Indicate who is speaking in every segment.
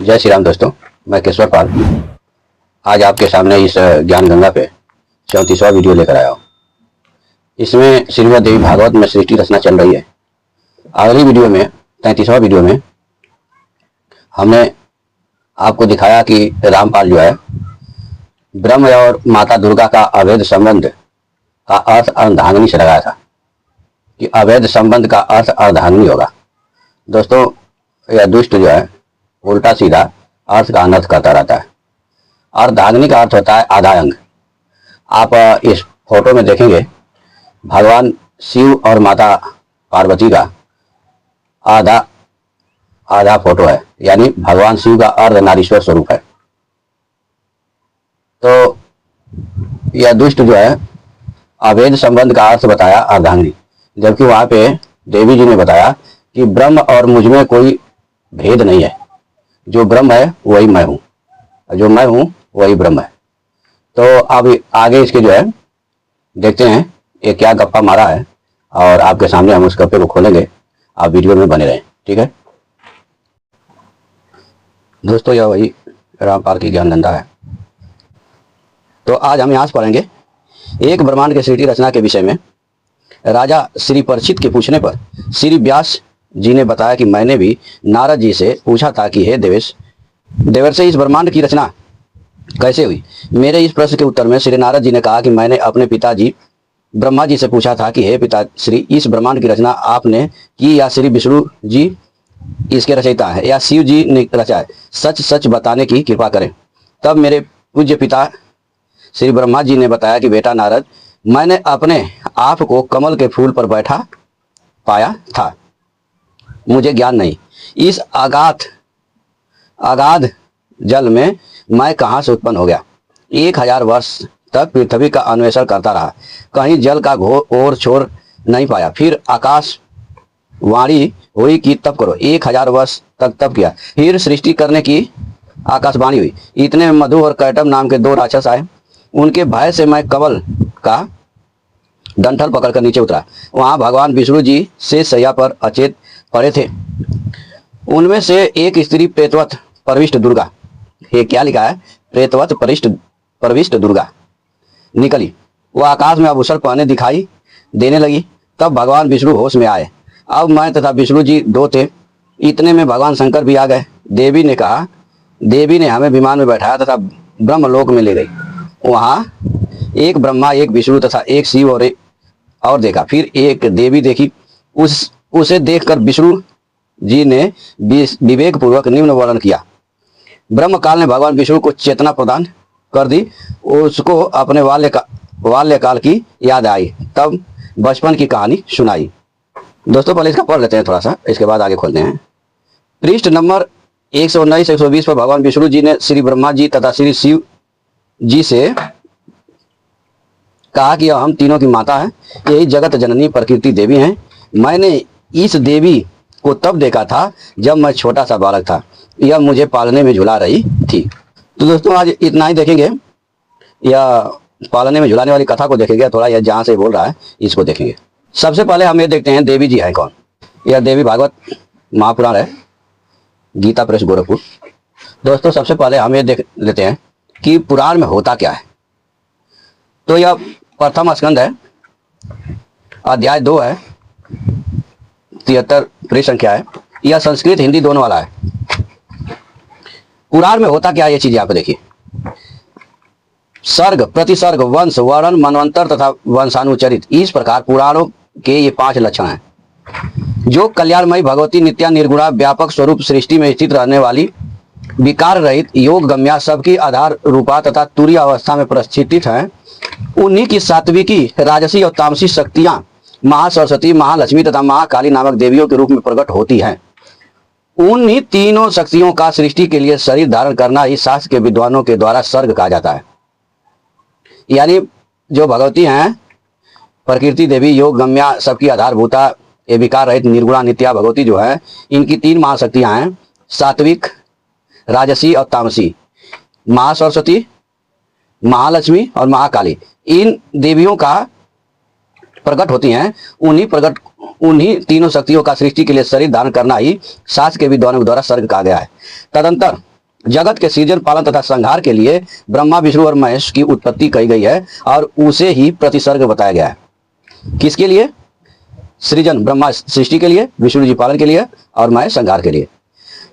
Speaker 1: जय श्री राम दोस्तों, मैं केशवर पाल आज आपके सामने इस ज्ञान गंगा पे 34वां वीडियो लेकर आया हूँ। इसमें श्रीमद् देवी भागवत में सृष्टि रचना चल रही है। अगली वीडियो में 33वां वीडियो में हमने आपको दिखाया कि रामपाल जो है ब्रह्म और माता दुर्गा का अवैध संबंध का अर्थ अर्धांगिनी से लगाया था कि अवैध संबंध का अर्थ अर्धांगिनी होगा। दोस्तों, यह दुष्ट जो है उल्टा सीधा अर्थ का अनर्थ करता रहता है। अर्धांगिनी का अर्थ होता है आधा अंग। आप इस फोटो में देखेंगे भगवान शिव और माता पार्वती का आधा आधा फोटो है, यानी भगवान शिव का अर्धनारीश्वर स्वरूप है। तो यह दुष्ट जो है अवैध संबंध का अर्थ बताया अर्धांगिनी, जबकि वहां पे देवी जी ने बताया कि ब्रह्म और मुझ में कोई भेद नहीं है। जो ब्रह्म है वही मैं हूं, जो मैं हूं वही ब्रह्म है। तो अब आगे इसके जो है देखते हैं ये क्या गप्पा मारा है, और आपके सामने हम उस गप्पे को खोलेंगे। आप वीडियो में बने रहें, ठीक है दोस्तों। यह वही रामपाल की ज्ञान गंगा है। तो आज हम यहाँ से पढ़ेंगे एक ब्रह्मांड के सृष्टि रचना के विषय में। राजा श्री परीक्षित के पूछने पर श्री व्यास जी ने बताया कि मैंने भी नारद जी से पूछा था कि हे देवर्षि इस ब्रह्मांड की रचना कैसे हुई। मेरे इस प्रश्न के उत्तर में श्री नारद जी ने कहा कि मैंने अपने पिताजी ब्रह्मा जी से पूछा था कि हे पिता श्री इस ब्रह्मांड की रचना आपने की या श्री विष्णु जी इसके रचयिता है या शिव जी ने रचा है, सच सच बताने की कृपा करें। तब मेरे पूज्य पिता श्री ब्रह्मा जी ने बताया कि बेटा नारद, मैंने अपने आप को कमल के फूल पर बैठा पाया था, मुझे ज्ञान नहीं। इस अगाध जल में मैं कहाँ से उत्पन्न हो गया। 1000 वर्ष तक पृथ्वी का अन्वेषण करता रहा, कहीं जल का ओर छोर नहीं पाया। फिर आकाश वाणी हुई कि तप करो। 1000 वर्ष तक तप किया, फिर सृष्टि करने की आकाशवाणी हुई। इतने में मधु और कैटम नाम के 2 राक्षस आए। उनके भय से मैं कमल का डंठल पकड़कर नीचे उतरा। वहां भगवान विष्णु जी से शैया पर अचेत पड़े थे। उनमें से एक स्त्री प्रेतवत प्रविष्ट दुर्गा, ये क्या लिखा है, प्रेतवत प्रविष्ट दुर्गा निकली। वह आकाश में आभूषण पहने दिखाई देने लगी। तब भगवान विष्णु होश में आए। अब मैं तथा विष्णु जी 2 थे। इतने में भगवान शंकर भी आ गए। देवी ने हमें विमान में बैठाया तथा ब्रह्मलोक में ले गई। वहां एक ब्रह्मा, एक विष्णु तथा एक शिव और देखा। फिर एक देवी देखी। उसे देखकर विष्णु जी ने विवेक पूर्वक निम्न वर्णन किया। ब्रह्म काल ने भगवान विष्णु को चेतना प्रदान कर दी। उसको अपने बाल्यकाल की याद आई, तब बचपन की कहानी सुनाई। दोस्तों, पहले इसका पढ़ लेते हैं थोड़ा सा, इसके बाद आगे खोलते हैं। पृष्ठ नंबर 119-120 पर भगवान विष्णु जी ने श्री ब्रह्मा जी तथा श्री शिव जी से कहा कि हम तीनों की माता है, यही जगत जननी प्रकृति देवी हैं। मैंने इस देवी को तब देखा था जब मैं छोटा सा बालक था, यह मुझे पालने में झुला रही थी। तो दोस्तों, आज इतना ही देखेंगे। यह पालने में झुलाने वाली कथा को देखेंगे, थोड़ा यह जहाँ से बोल रहा है इसको देखेंगे। सबसे पहले हम ये देखते हैं देवी जी है कौन। यह देवी भागवत महापुराण है, गीता प्रेस गोरखपुर। दोस्तों, सबसे पहले हम ये देख लेते हैं कि पुराण में होता क्या है। तो यह प्रथम स्कंद है, अध्याय 2 है, 73 पृष्ठ संख्या है। यह संस्कृत हिंदी दोनों वाला है। पुराण में होता क्या है, ये चीज यहाँ पे देखिए। सर्ग, प्रतिसर्ग, वंश, वर्णन, मनवंतर तथा वंशानुचरित, इस प्रकार पुराणों के ये 5 लक्षण हैं। जो कल्याणमयी भगवती नित्या निर्गुणा व्यापक स्वरूप सृष्टि में स्थित रहने वाली विकार रहित योग गम्या सबकी आधार रूपा तथा तुरीय अवस्था में प्रतिष्ठित हैं, उन्हीं की सात्विकी, राजसी और तामसी शक्तियां महासरस्वती, महालक्ष्मी तथा महाकाली नामक देवियों के रूप में प्रकट होती हैं। उन्हीं तीनों शक्तियों का सृष्टि के लिए शरीर धारण करना ही शास्त्र के विद्वानों के द्वारा सर्ग कहा जाता है। यानी जो भगवती हैं प्रकृति देवी, योग गम्या, सबकी आधारभूता, ये विकार रहित निर्गुणा नित्या भगवती जो है, इनकी 3 महाशक्तियां हैं, सात्विक, राजसी और तामसी। महासरस्वती, महालक्ष्मी और महाकाली, इन देवियों का प्रकट होती हैं। उन्हीं तीनों शक्तियों का सृष्टि के लिए शरीर धारण करना ही शास्त्र के विद्वानों के द्वारा सर्ग कहा गया है। तदंतर जगत के सृजन पालन तथा संहार के लिए ब्रह्मा विष्णु और महेश की उत्पत्ति कही गई है और उसे ही प्रतिसर्ग बताया गया है। किसके लिए? सृजन ब्रह्मा सृष्टि के लिए, विष्णु जी पालन के लिए और महेश संहार के लिए।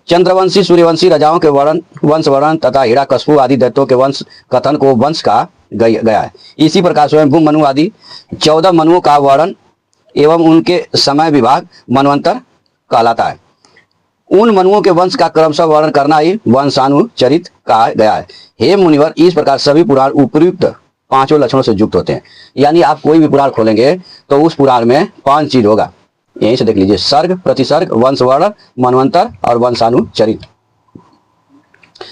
Speaker 1: चंद्रवंशी सूर्यवंशी राजाओं के वंश वर्णन तथा हिरण्यकशिपु आदि दैत्यों के वंश कथन को वंश कहा गया है। इसी प्रकार स्वयंभू मनु आदि 14 मनुओं का वर्णन एवं उनके समय विभाग मनवंतर कहलाता है। उन मनुओं के वंश का क्रमशः वर्णन करना ही वंशानुचरित कहा गया है। हे मुनिवर, इस प्रकार सभी पुराण उपयुक्त 5 लक्षणों से युक्त होते हैं। यानी आप कोई भी पुराण खोलेंगे तो उस पुराण में 5 चीज होगा। यहीं से देख लीजिए, सर्ग, प्रतिसर्ग, वंश वर्णन, मनवंतर और वंशानुचरित।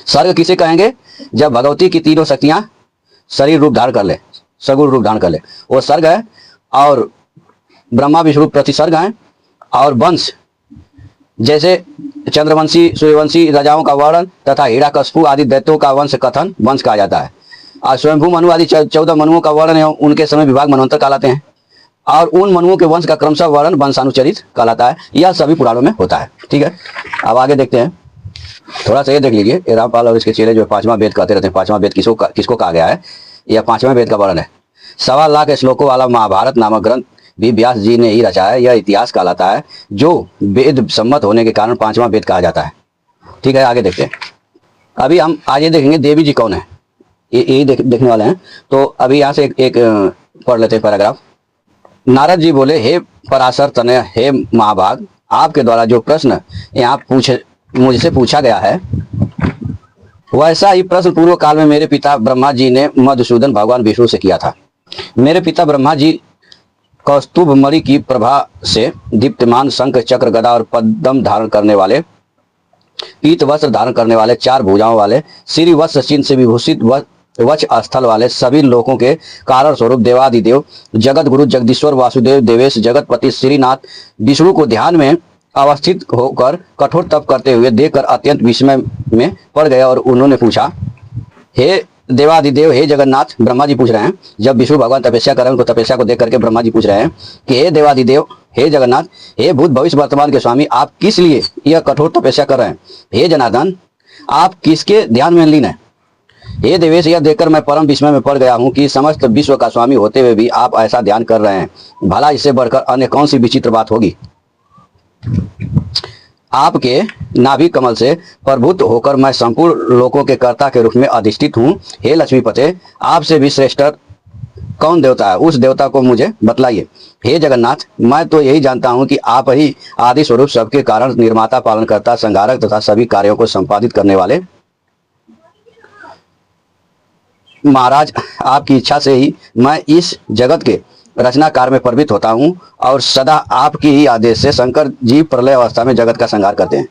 Speaker 1: सर्ग किसे कहेंगे? जब भगवती की तीनों शक्तियां शरीर रूप धारण कर ले, सगुण रूप धारण कर ले, वो सर्ग है। और ब्रह्मा विष्णु प्रतिसर्ग हैं। और वंश जैसे चंद्रवंशी सूर्यवंशी राजाओं का वर्णन तथा हिरण्यकशिपु आदि दैत्यों का वंश कथन वंश कहा जाता है। और स्वयंभू मनु आदि 14 मनुओं का वर्णन एवं उनके समय विभाग मनवंतर कहलाते हैं। और उन मनुओं के वंश का क्रमशः वर्णन वंशानुचरित कहलाता है। यह सभी पुराणों में होता है। ठीक है, अब आगे देखते हैं। थोड़ा सा ये देख लीजिए, रामपाल और इसके चेले जो 5वां वेद कहते रहते हैं, 5वां वेद किसको कहा गया है? यह 5वें वेद का वर्णन है। 1.25 लाख श्लोकों वाला महाभारत नामक ग्रंथ भी व्यास जी ने ही रचा है। यह इतिहास कहलाता है, जो वेद सम्मत होने के कारण 5वां वेद कहा जाता है। ठीक है, आगे देखते हैं। अभी हम आगे देखेंगे देवी जी कौन है, यही देखने वाले हैं। तो अभी यहाँ से एक पढ़ लेते हैं पैराग्राफ। नारद जी बोले, हे पराशर तनय, हे महाभाग, आपके द्वारा जो प्रश्न यहाँ मुझसे पूछा गया है, वैसा ही प्रश्न पूर्व काल में मेरे पिता ब्रह्मा जी ने मधुसूदन भगवान विष्णु से किया था। मेरे पिता ब्रह्मा जी कौस्तुभ मणि की प्रभा से दीप्तमान शंख चक्र गदा और पद्म धारण करने वाले, पीत वस्त्र धारण करने वाले, 4 भुजाओं वाले, श्री वत्स चिन्ह से विभूषित वच स्थल वाले, सभी लोकों के कारण स्वरूप देवादिदेव जगत गुरु जगदीश्वर वासुदेव देवेश जगतपति श्रीनाथ विष्णु को ध्यान में अवस्थित होकर कठोर तप करते हुए देखकर अत्यंत विस्मय में पड़ गए और उन्होंने पूछा, हे देवादिदेव, हे जगन्नाथ। ब्रह्मा जी पूछ रहे हैं, जब विष्णु भगवान तपस्या कर रहे हैं, उनको तपस्या को देख करके ब्रह्मा जी पूछ रहे हैं कि हे देवादिदेव, हे जगन्नाथ, हे भूत भविष्य वर्तमान के स्वामी, आप किस लिए यह कठोर तपस्या कर रहे हैं? हे जनार्दन, आप किसके ध्यान में लीन हैं? हे देवेश, यह देखकर मैं परम विस्मय में पड़ गया हूँ कि समस्त विश्व का स्वामी होते हुए भी आप ऐसा ध्यान कर रहे हैं। भला इससे बढ़कर अन्य कौन सी विचित्र बात होगी? आपके नाभि कमल से प्रभुत होकर मैं संपूर्ण लोकों के कर्ता के रूप में अधिष्ठित हूँ। हे लक्ष्मीपते, आपसे भी श्रेष्ठ कौन देवता है? उस देवता को मुझे बतलाइए। हे जगन्नाथ, मैं तो यही जानता हूँ कि आप ही आदि स्वरूप सबके कारण निर्माता, पालनकर्ता, संहारक तथा सभी कार्यों को संपादित करने वाले। महाराज, आपकी इच्छा से ही मैं इस जगत के रचनाकार में प्रवृत्त होता हूँ और सदा आपकी ही आदेश से शंकर जी प्रलय अवस्था में जगत का संहार करते हैं।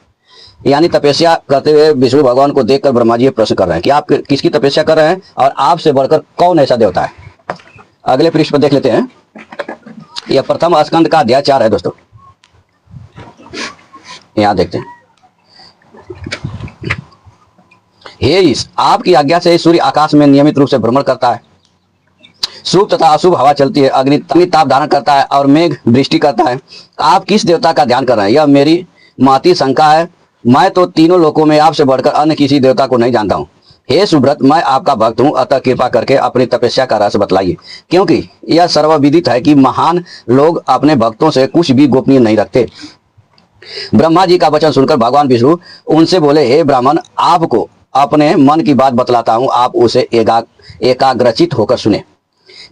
Speaker 1: यानी तपस्या करते हुए विष्णु भगवान को देखकर ब्रह्मा जी प्रश्न कर रहे हैं कि आप किसकी तपस्या कर रहे हैं और आपसे बढ़कर कौन ऐसा देवता है। अगले पृष्ठ पर देख लेते हैं। यह प्रथम स्कंद का अध्याय 4 है दोस्तों। यहां देखते हैं। हे ईश, आपकी आज्ञा से सूर्य आकाश में नियमित रूप से भ्रमण करता है, शुभ तथा अशुभ हवा चलती है, अग्नि ताप धारण करता है और मेघ वृष्टि करता है। आप किस देवता का ध्यान कर रहे हैं? यह मेरी महती शंका है। मैं तो तीनों लोकों में आपसे बढ़कर अन्य किसी देवता को नहीं जानता हूँ। हे सुब्रत, मैं आपका भक्त हूँ, अतः कृपा करके अपनी तपस्या का रहस्य बतलाइए, क्योंकि यह सर्वविदित है कि महान लोग अपने भक्तों से कुछ भी गोपनीय नहीं रखते। ब्रह्मा जी का वचन सुनकर भगवान विष्णु उनसे बोले, हे ब्राह्मण, आपको अपने मन की बात बतलाता हूँ, आप उसे एकाग्रचित होकर सुने।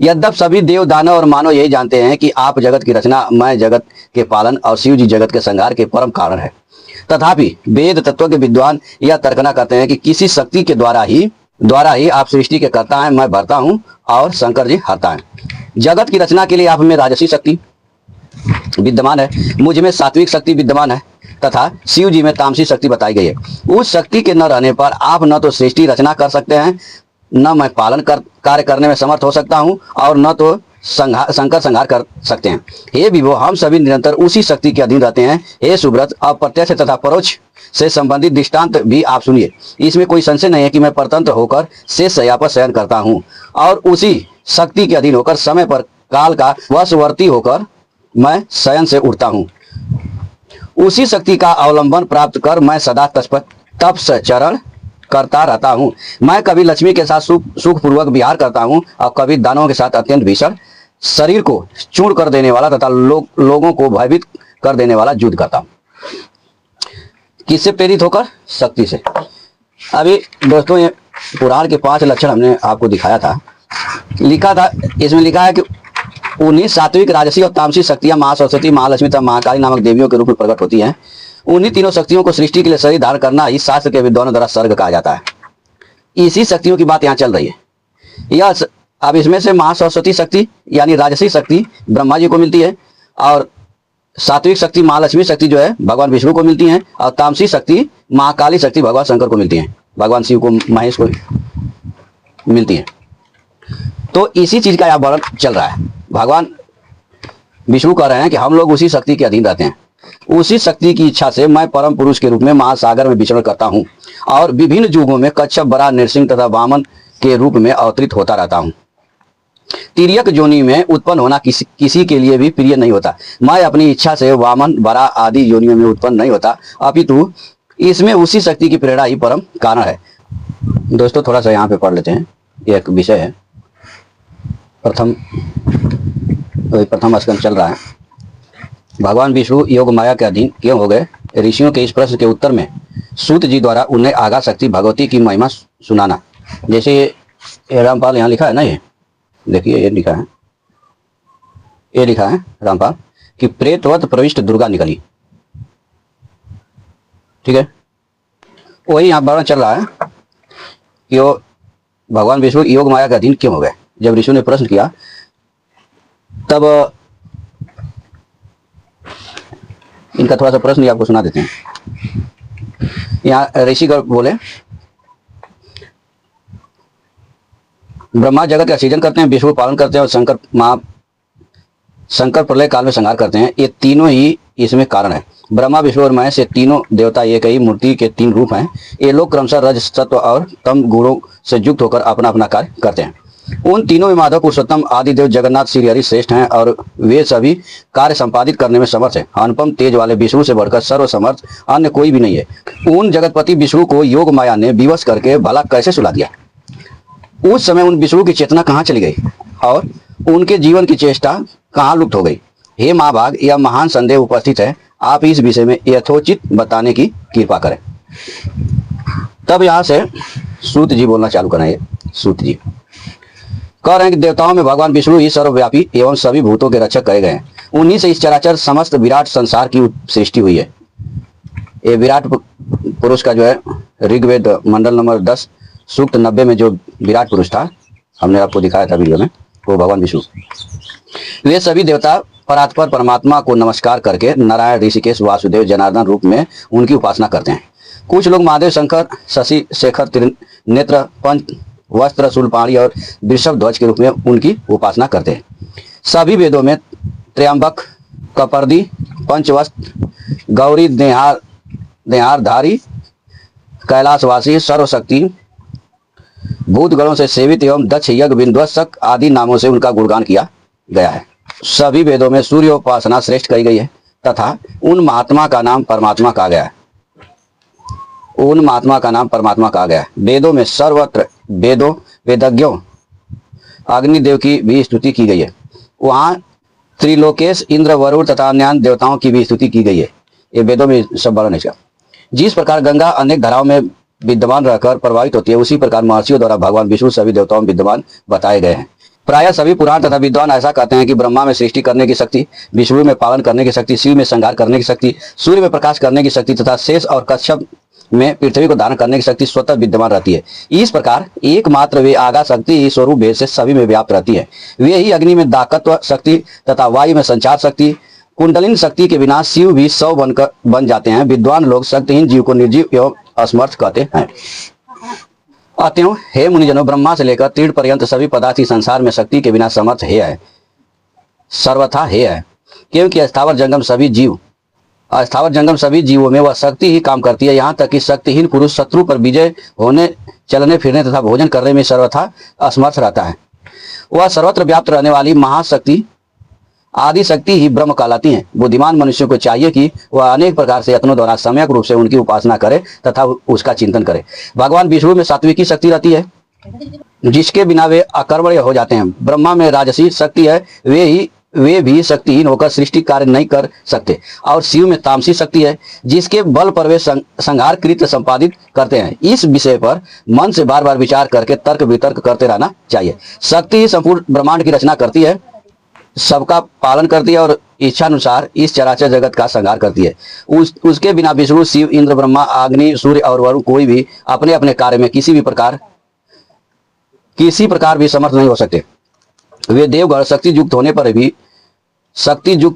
Speaker 1: यद्यप सभी देव दानव और मानव यही जानते हैं कि आप जगत की रचना, मैं जगत के पालन और शिव जी जगत के संहार के परम कारण है, तथापि वेद तत्व के विद्वान यह तर्कना करते हैं कि किसी शक्ति के द्वारा ही आप सृष्टि के कर्ता हैं, मैं भरता हूं और शंकर जी हरता हैं। जगत की रचना के लिए आप में राजसी शक्ति विद्यमान है, मुझ में सात्विक शक्ति विद्यमान है तथा शिव जी में तामसी शक्ति बताई गई है। उस शक्ति के न रहने पर आप न तो सृष्टि रचना कर सकते हैं, न मैं पालन कार्य करने में समर्थ हो सकता हूं और न तो शंकर संहार कर सकते हैं। हे विभो, हम सभी निरंतर उसी शक्ति के अधीन रहते हैं। हे सुब्रत, अप्रत्यक्ष तथा परोक्ष से संबंधित दृष्टांत भी आप सुनिए। इसमें कोई संशय नहीं है कि मैं परतंत्र होकर शेष शैया पर शयन करता हूं और उसी शक्ति के अधीन होकर समय पर काल का वशवर्ती होकर मैं शयन से उठता हूं। उसी शक्ति का अवलंबन प्राप्त कर मैं सदा तप चरण करता रहता हूँ। मैं कभी लक्ष्मी के साथ सुखपूर्वक विहार करता हूँ और कभी दानवों के साथ अत्यंत भीषण शरीर को चूर्ण कर देने वाला तथा लोगों को भयभीत कर देने वाला युद्ध करता हूँ। किससे प्रेरित होकर? शक्ति से। अभी दोस्तों ये पुराण के 5 लक्षण हमने आपको दिखाया था, लिखा था। इसमें लिखा है कि 19 सात्विक, राजसी और तामसी शक्तियां माँ सरस्वती, महालक्ष्मी तथा महाकाली नामक देवियों के रूप में प्रकट होती हैं। उन्हीं तीनों शक्तियों को सृष्टि के लिए शरीर धारण करना ही शास्त्र के विद्वानों द्वारा सर्ग कहा जाता है। इसी शक्तियों की बात यहाँ चल रही है। यह अब इसमें से महासरस्वती शक्ति यानी राजसी शक्ति ब्रह्मा जी को मिलती है, और सात्विक शक्ति महालक्ष्मी शक्ति जो है भगवान विष्णु को मिलती है, और तामसी शक्ति महाकाली शक्ति भगवान शंकर को मिलती है, भगवान शिव को, महेश को मिलती है। तो इसी चीज का यहाँ वर्णन चल रहा है। भगवान विष्णु कह रहे हैं कि हम लोग उसी शक्ति के अधीन रहते हैं। उसी शक्ति की इच्छा से मैं परम पुरुष के रूप में महासागर में विचरण करता हूँ और विभिन्न युगों में कच्छप, बराह, नृसिंह तथा वामन के रूप में अवतरित होता रहता हूँ। तिर्यक योनि में उत्पन्न होना किसी के लिए भी प्रिय नहीं होता। मैं अपनी इच्छा से वामन, बराह आदि योनियों में उत्पन्न नहीं होता, अपितु इसमें उसी शक्ति की प्रेरणा ही परम कारण है। दोस्तों थोड़ा सा यहाँ पे पढ़ लेते हैं, ये एक विषय है। प्रथम स्कंद चल रहा है। भगवान विष्णु योग माया के अधीन क्यों हो गए? ऋषियों के इस प्रश्न के उत्तर में सूत जी द्वारा उन्हें आगा शक्ति भगवती की महिमा सुनाना। जैसे रामपाल यहाँ लिखा है ना, ये देखिए, ये लिखा है रामपाल कि प्रेतवत प्रविष्ट दुर्गा निकली। ठीक है, वही यहाँ वर्णन चल रहा है कि वो भगवान विष्णु योग माया के अधीन क्यों हो गए। जब ऋषि ने प्रश्न किया तब इनका थोड़ा सा प्रश्न आपको सुना देते हैं। यहाँ ऋषि बोले, ब्रह्मा जगत का सृजन करते हैं, विष्णु पालन करते हैं और शंकर प्रलय काल में संहार करते हैं। ये तीनों ही इसमें कारण है। ब्रह्मा, विष्णु और महेश ये तीनों देवता एक ही मूर्ति के 3 रूप हैं। ये लोग क्रमशः रज, सत्व और तम गुणों से युक्त होकर अपना अपना कार्य करते हैं। उन तीनों में माधव पुरुषोत्तम आदिदेव जगन्नाथ श्री हरि श्रेष्ठ हैं और वे सभी कार्य संपादित करने में समर्थ हैं। अनुपम तेज वाले विष्णु से बढ़कर सर्वसमर्थ अन्य कोई भी नहीं है। उन जगतपति विष्णु को योग माया ने विवश करके भला कैसे सुला दिया? उस समय उन विष्णु की चेतना कहाँ चली गई और उनके जीवन की चेष्टा कहाँ लुप्त हो गई? हे महाभाग, यह महान संदेह उपस्थित है। आप इस विषय में यथोचित बताने की कृपा करें। तब यहाँ से सूत जी बोलना चालू कराएंगे। सूत जी कह रहे हैं कि देवताओं में भगवान विष्णु ही सर्वव्यापी एवं सभी भूतों के रक्षक कहे गए हैं। उन्हीं से इस चराचर समस्त विराट संसार की सृष्टि हुई है। ये विराट पुरुष का जो है ऋग्वेद मंडल नंबर 10 सूक्त 90 में जो विराट पुरुष था, हमने आपको दिखाया था वीडियो में, वो भगवान विष्णु। वे सभी देवता परात्पर परमात्मा को नमस्कार करके नारायण, ऋषिकेश, वासुदेव, जनार्दन रूप में उनकी उपासना करते हैं। कुछ लोग महादेव, शंकर, शशि शेखर, त्रिनेत्र, पंच वस्त्र, शूलपाणी और वृषभ ध्वज के रूप में उनकी उपासना करते हैं। सभी वेदों में त्र्यंबक, कपर्दी, पंचवस्त्र, गौरी, देहारधारी, कैलाशवासी, सर्वशक्ति, भूतगणों से सेवित एवं दक्ष यज्ञ, विध्वंसक आदि नामों से उनका गुणगान किया गया है। सभी वेदों में सूर्योपासना श्रेष्ठ कही गई है तथा उन महात्मा का नाम परमात्मा कहा गया है। उन महात्मा का नाम परमात्मा कहा गया है। वेदों में सर्वत्र वेदज्ञों अग्निदेव की भी स्तुति की गई है। वहाँ त्रिलोकेश, इंद्र, वरुण तथा अन्य देवताओं की भी स्तुति की गई है। ये वेदों में सब वर्णन है। जिस प्रकार गंगा अनेक धाराओं में विद्यमान रहकर प्रभावित होती है, उसी प्रकार महर्षियों द्वारा भगवान विष्णु सभी देवताओं में विद्यमान बताए गए हैं। प्रायः सभी पुराण तथा विद्वान ऐसा कहते हैं कि ब्रह्मा में सृष्टि करने की शक्ति, विष्णु में पालन करने की शक्ति, शिव में संहार करने की शक्ति, सूर्य में प्रकाश करने की शक्ति तथा शेष और कच्छप में पृथ्वी को धारण करने की शक्ति स्वतः विद्यमान रहती है। इस प्रकार एकमात्र वे आगा शक्ति ही स्वरूप भेद से सभी में व्याप्त रहती है। वे ही अग्नि में दाकत्व शक्ति तथा वायु में संचार शक्ति, कुंडलिनी शक्ति के बिना शिव भी 100 बन जाते हैं। विद्वान लोग शक्तिहीन जीव को निर्जीव एवं असमर्थ कहते हैं। अतएव हे मुनिजनों, ब्रह्मा से लेकर तीर्ण पर्यंत सभी पदार्थ ही संसार में शक्ति के बिना समर्थ है, सर्वथा है। क्योंकि अस्थावर जंगम सभी जीवों में वह शक्ति ही काम करती है। यहाँ तक कि शक्तिहीन पुरुष शत्रु पर विजय होने, चलने फिरने तथा भोजन करने में सर्वथा असमर्थ रहता है। वह सर्वत्र व्याप्त रहने वाली महाशक्ति आदि शक्ति ही ब्रह्म कहलाती हैं। बुद्धिमान मनुष्य को चाहिए कि वह अनेक प्रकार से यत्नों द्वारा सम्यक रूप से उनकी उपासना करे तथा उसका चिंतन करे। भगवान विष्णु में सात्विकी शक्ति रहती है, जिसके बिना वे अकर्मण्य हो जाते हैं। ब्रह्मा में राजसी शक्ति है, वे भी शक्तिहीन होकर सृष्टि कार्य नहीं कर सकते। और शिव में तामसी शक्ति है, जिसके बल पर वे संहार कृत्य संपादित करते हैं। इस विषय पर मन से बार बार विचार करके तर्क वितर्क करते रहना चाहिए। शक्ति ही संपूर्ण ब्रह्मांड की रचना करती है, सबका पालन करती है और इच्छानुसार इस चराचर जगत का संहार करती है। उसके बिना विष्णु, शिव, इंद्र, ब्रह्मा, अग्नि, सूर्य और वरुण कोई भी अपने अपने कार्य में किसी प्रकार भी समर्थ नहीं हो सकते। वे देवगण शक्ति युक्त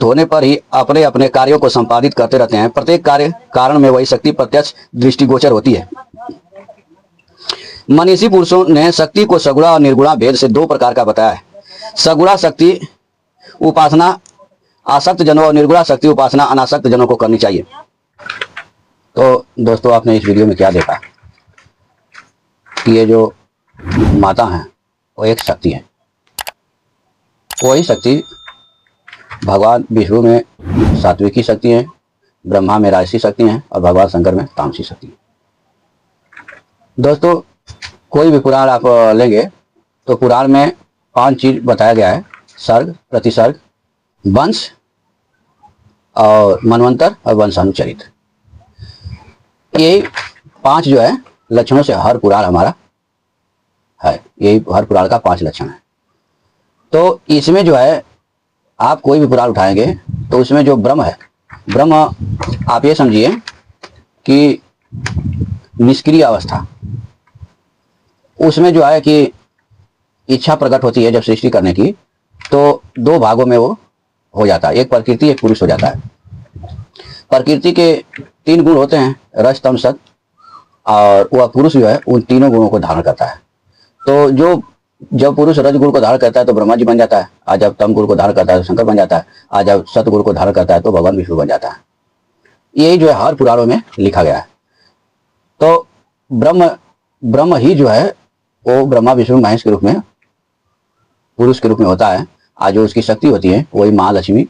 Speaker 1: होने पर ही अपने अपने कार्यों को संपादित करते रहते हैं। प्रत्येक कार्य कारण में वही शक्ति प्रत्यक्ष दृष्टिगोचर होती है। मनीषी पुरुषों ने शक्ति को सगुणा और निर्गुणा भेद से दो प्रकार का बताया है। सगुणा शक्ति उपासना आसक्त जनों और निर्गुणा शक्ति उपासना अनासक्त जनों को करनी चाहिए। तो दोस्तों, आपने इस वीडियो में क्या देखा कि ये जो माता है वो एक शक्ति है। वही शक्ति भगवान विष्णु में सात्विकी शक्ति है, ब्रह्मा में राजसी शक्ति है और भगवान शंकर में तामसी शक्ति है। दोस्तों, कोई भी पुराण आप लेंगे तो पुराण में 5 चीज बताया गया है: सर्ग, प्रतिसर्ग, वंश और मनवंतर और वंशानुचरित। यही 5 जो है लक्षणों से हर पुराण हमारा है। यही हर पुराण का 5 लक्षण है। तो इसमें जो है आप कोई भी पुराण उठाएंगे तो उसमें जो ब्रह्म है, ब्रह्म आप ये समझिए कि निष्क्रिय अवस्था, उसमें जो है कि इच्छा प्रकट होती है जब सृष्टि करने की, तो 2 भागों में वो हो जाता है, एक प्रकृति एक पुरुष हो जाता है। प्रकृति के 3 गुण होते हैं, रज, तम, सत, और वह पुरुष जो है उन तीनों गुणों को धारण करता है। तो जब पुरुष रज गुण को धारण करता है तो ब्रह्मा जी बन जाता है, और जब तम गुण को धारण करता है तो शंकर बन जाता है, और जब सत गुण को धारण करता है तो भगवान विष्णु बन जाता है। यही जो है हर पुराणों में लिखा गया है। तो ब्रह्म ही जो है वो ब्रह्मा विष्णु महेश के रूप में, पुरुष के रूप में होता है। आज जो उसकी शक्ति होती है वही महालक्ष्मी,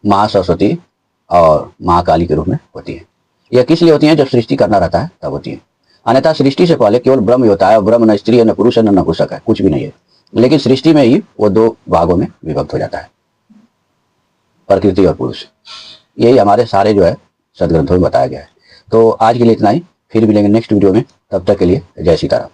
Speaker 1: महासरस्वती और महाकाली के रूप में होती है। यह किस लिए होती है? जब सृष्टि करना रहता है तब होती है। अन्यथा सृष्टि से पहले केवल ब्रह्म ही होता है, और ब्रह्म न स्त्री है, न पुरुष है, न नपुंसक है, कुछ भी नहीं है। लेकिन सृष्टि में ही वो 2 भागों में विभक्त हो जाता है, प्रकृति और पुरुष। यही हमारे सारे जो है सदग्रंथों में बताया गया है। तो आज के लिए इतना ही, फिर मिलेंगे नेक्स्ट वीडियो में। तब तक के लिए जय सीताराम।